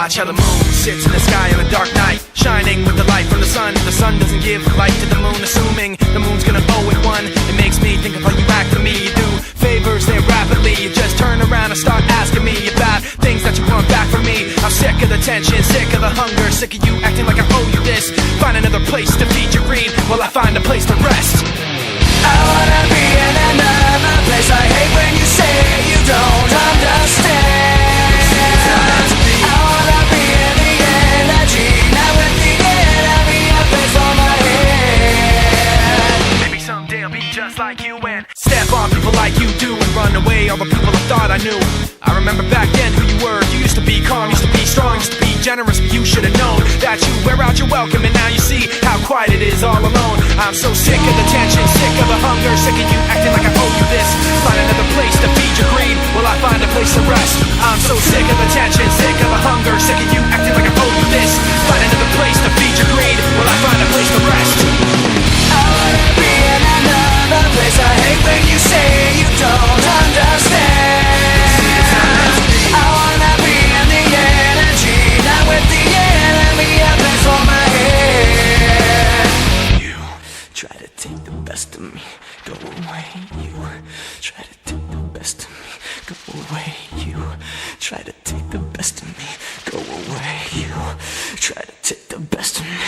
watch how the moon sits in the sky on a dark night, shining with the light from the sun. The sun doesn't give the light to the moon, assuming the moon's gonna owe it one. It makes me think of how you act for me. You do favors there rapidly, you just turn around and start asking me about things that you want back from me. I'm sick of the tension, sick of the hunger, sick of you acting like I owe you this. Find another place to feed your greed while I find a place to rest. I wanna be in another place. I hate when you say you don't understand. I wanna be in the energy, not with the enemy, a place for my head. Maybe someday I'll be just like you and step on people like you do and run away all the people I thought I knew. I remember back then who you were. You used to be calm, used to be strong, used to be generous, but you should have known that you wear out your welcome, and now you see how quiet it is all alone. I'm so sick of the tension, sick of the hunger, sick of you acting like I owe you this. Find another place to feed your greed while I find a place to rest. I'm so sick of the tension, sick of the hunger, sick of you acting like I owe you this. Find another place to feed your greed while I find a place to rest. I wanna be in another place. I hate when you say you don't understand. I wanna be in the energy, not with the enemy, a place for my head. You try to take the best of me, go away. You try to take the best of me, go away. You try to take the best of me, go away. You try to take the best of me.